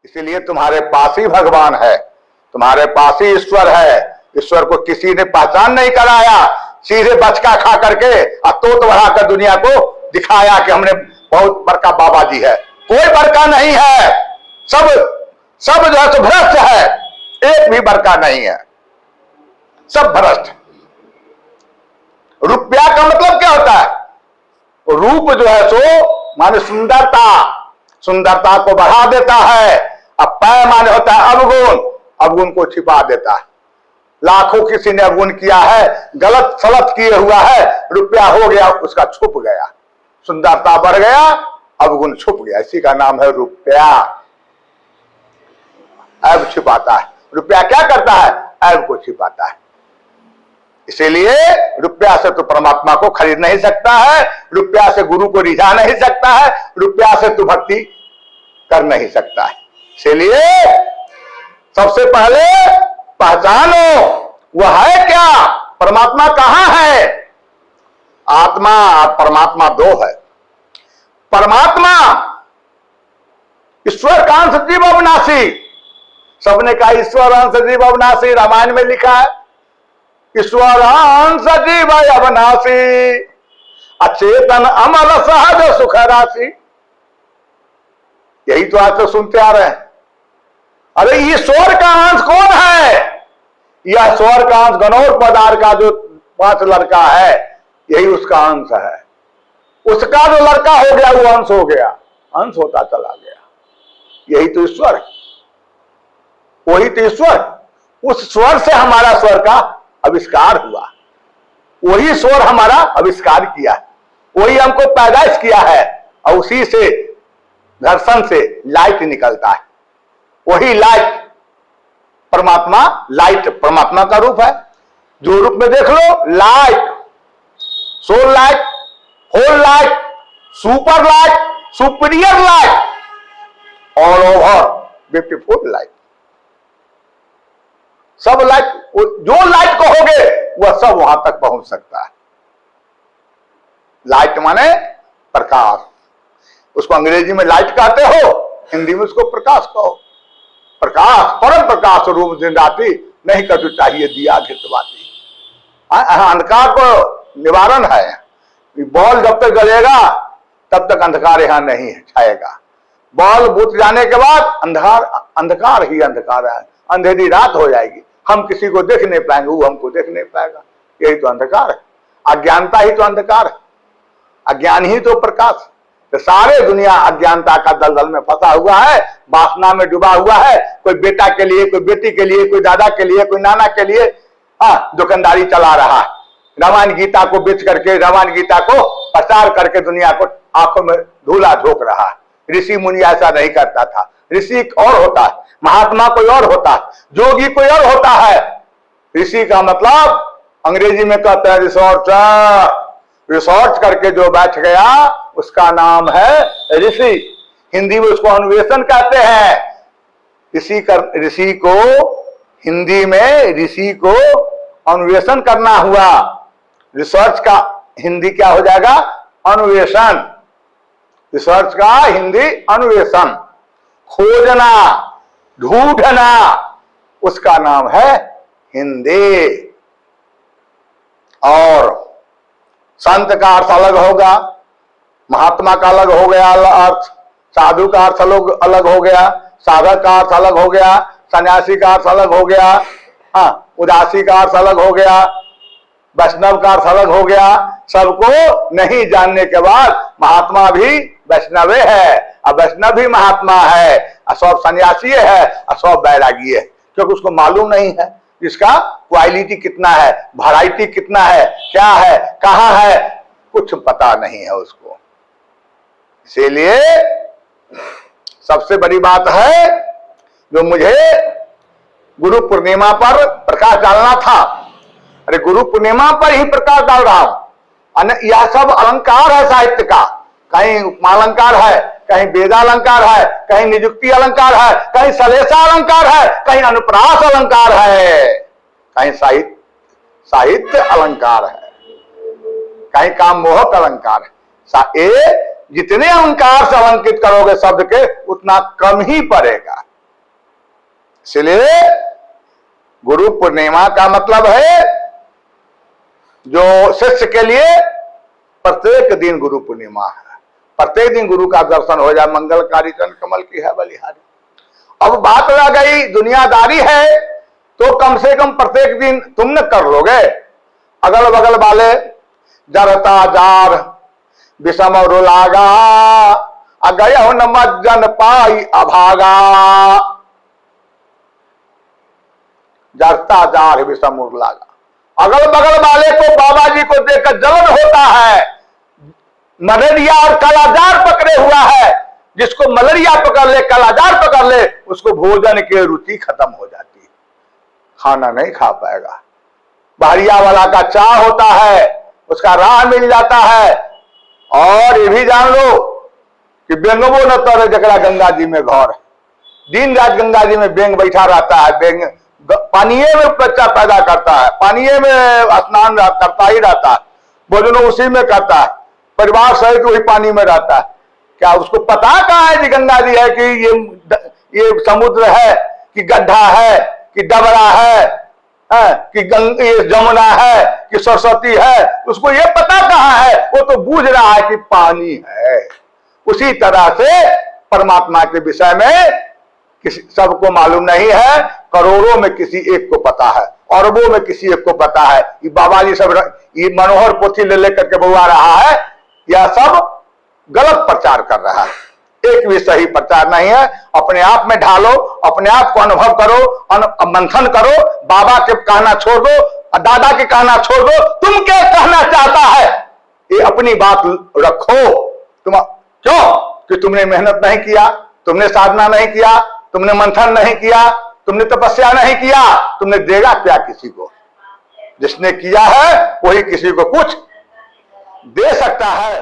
इसीलिए तुम्हारे पास ही भगवान है, तुम्हारे पास ही ईश्वर है। ईश्वर को किसी ने पहचान नहीं कराया, सीधे बचका खा करके और तोत बढ़ाकर दुनिया को दिखाया कि हमने बहुत बड़का बाबा जी है। कोई बड़का नहीं है, सब जो है तो भ्रष्ट है, एक भी बड़का नहीं है, सब भ्रष्ट। रुपया का मतलब क्या होता है? रूप जो है सो माने सुंदरता, सुंदरता को बढ़ा देता है। अब पै माने होता है अवगुण, अवगुण को छिपा देता है। लाखों किसी ने अवगुण किया है, गलत सलत किए हुआ है, रुपया हो गया उसका छुप गया, सुंदरता बढ़ गया, अवगुण छुप गया, इसी का नाम है रुपया। ऐब छिपाता है, रुपया क्या करता है? ऐब को छिपाता है। इसीलिए रुपया से तो परमात्मा को खरीद नहीं सकता है, रुपया से गुरु को रिझा नहीं सकता है, रुपया से तो भक्ति कर नहीं सकता है। इसीलिए सबसे पहले पहचानो वह है क्या, परमात्मा कहां है। आत्मा और परमात्मा दो है। परमात्मा ईश्वर का अंश जीव अविनाशी, सबने कहा ईश्वर अंश जीव अविनाशी, रामायण में लिखा है ईश्वर अंश जीव अविनाशी, अचेतन अमर सहज सुख राशि। यही तो आज तो सुनते आ रहे हैं। अरे ईश्वर का अंश कौन है? यह स्वर का अंश गणोर पदार का जो 5 लड़का है, यही उसका अंश है। उसका जो लड़का हो गया वो अंश हो गया, अंश होता चला गया। यही तो ईश्वर है, वही तो ईश्वर। उस स्वर से हमारा स्वर का आविष्कार हुआ, वही स्वर हमारा आविष्कार किया है, वही हमको पैदाइश किया है, और उसी से घर्षण से लाइट निकलता है। वही लाइट परमात्मा, लाइट परमात्मा का रूप है। जो रूप में देख लो, light, soul light, whole light, super light, superior light, all over beautiful light. सब लाइट, जो लाइट कहोगे वह सब वहां तक पहुंच सकता है। लाइट माने प्रकाश, उसको अंग्रेजी में लाइट कहते हो, हिंदी में उसको प्रकाश कहो। प्रकाश, परम प्रकाश रूप दिन राति, नहीं कछु चाहिए दिया घितवाती। अंधकार को निवारण है। बॉल जब तक जलेगा तब तक अंधकार यहां नहीं छाएगा। बॉल बुझ जाने के बाद अंधकार ही अंधकार है, अंधेरी रात हो जाएगी, हम किसी को देख नहीं पाएंगे, वो हमको देख नहीं पाएगा। यही तो अंधकार है, अज्ञानता ही तो अंधकार है, अज्ञान ही तो प्रकाश। तो सारे दुनिया अज्ञानता का दलदल में फंसा हुआ है, वासना में डूबा हुआ है। कोई बेटा के लिए, कोई बेटी के लिए, कोई दादा के लिए, कोई नाना के लिए दुकानदारी चला रहा है। रामायण गीता को बेच करके, रामायण गीता को प्रचार करके दुनिया को आंखों में धूला झोंक रहा है। ऋषि मुनि ऐसा नहीं करता था। ऋषि और होता है, महात्मा कोई और होता है, जोगी कोई और होता है। ऋषि का मतलब अंग्रेजी में कहते हैं रिसर्चर। रिसर्च करके जो बैठ गया उसका नाम है ऋषि। हिंदी में उसको अन्वेषण कहते हैं। ऋषि को हिंदी में ऋषि को अन्वेषण करना हुआ। रिसर्च का हिंदी क्या हो जाएगा? अन्वेषण। रिसर्च का हिंदी अन्वेषण, खोजना, ढूंढना, उसका नाम है हिंदी। और संत का अर्थ अलग होगा, महात्मा का अलग हो गया अर्थ, साधु का अर्थ अलग हो गया, साधक का अर्थ अलग हो गया, सन्यासी का अर्थ अलग हो गया, उदासी का अर्थ अलग हो गया, वैष्णव का अर्थ अलग हो गया। सबको नहीं जानने के बाद महात्मा भी वैष्णवे है, और वैष्णव भी महात्मा है, और सब सन्यासी है, और सब बैरागी है, क्योंकि उसको मालूम नहीं है इसका क्वालिटी कितना है, वैरायटी कितना है, क्या है, कहां है, कुछ पता नहीं है उसको। इसीलिए सबसे बड़ी बात है जो मुझे गुरु पूर्णिमा पर प्रकाश डालना था। अरे गुरु पूर्णिमा पर ही प्रकाश डाल रहा हूं। यह सब अलंकार है साहित्य का, कहीं उपमा अलंकार है, कहीं वेदालंकार है, कहीं निजुक्ति अलंकार है, कहीं सलेसा अलंकार है, कहीं अनुप्रास अलंकार है, कहीं साहित्य अलंकार है, कहीं काम मोहक अलंकार है। जितने अलंकार से अलंकित करोगे शब्द के, उतना कम ही पड़ेगा। इसलिए गुरु पूर्णिमा का मतलब है जो शिष्य के लिए प्रत्येक दिन गुरु पूर्णिमा है। प्रत्येक दिन गुरु का दर्शन हो जाए, मंगलकारी चरण कमल की है बलिहारी। अब बात रह गई दुनियादारी है, तो कम से कम प्रत्येक दिन तुम न कर लोगे। अगल बगल वाले जरता जार विषम रुलागा, अगय न मज्जन पाई अभागा। जरता जार विषम रुलागा, अगल बगल वाले को बाबा जी को देखकर जलन होता है। मलेरिया और कालाजार पकड़े हुआ है, जिसको मलेरिया पकड़ ले, कालाजार पकड़ ले, उसको भोजन की रुचि खत्म हो जाती है, खाना नहीं खा पाएगा। बहरिया वाला का चाह होता है, उसका राह मिल जाता है। और ये भी जान लो कि बेंगबो न तरे जकरा गंगा जी में घर है। दिन रात गंगा जी में बेंग बैठा रहता है। बेंग पानिये में बच्चा पैदा करता है, पानिये में स्नान करता ही रहता है, भोजन उसी में करता है, परिवार सहित वही पानी में रहता है। क्या उसको पता कहाँ है कि गंगा जी है, कि ये समुद्र है, कि गड्ढा है, कि डबरा है, कि ये जमुना है, कि सरस्वती है? उसको ये पता कहाँ है? वो तो बूझ रहा है कि पानी है। उसी तरह से परमात्मा के विषय में किसी सबको मालूम नहीं है, करोड़ों में किसी एक को पता है, अरबों में किसी एक को पता है। ये बाबा जी सब ये मनोहर पोथी ले लेकर के बुआ रहा है, यह सब गलत प्रचार कर रहा है। एक भी सही प्रचार नहीं है। अपने आप में ढालो, अपने आप को अनुभव करो, मंथन करो, बाबा के कहना छोड़ दो, दादा के कहना छोड़ दो। तुम क्या कहना चाहता है, ये अपनी बात रखो। तुम क्यों कि तुमने मेहनत नहीं किया, तुमने साधना नहीं किया, तुमने मंथन नहीं किया, तुमने तपस्या नहीं किया, तुमने देगा क्या किसी को? जिसने किया है वही किसी को कुछ दे सकता है।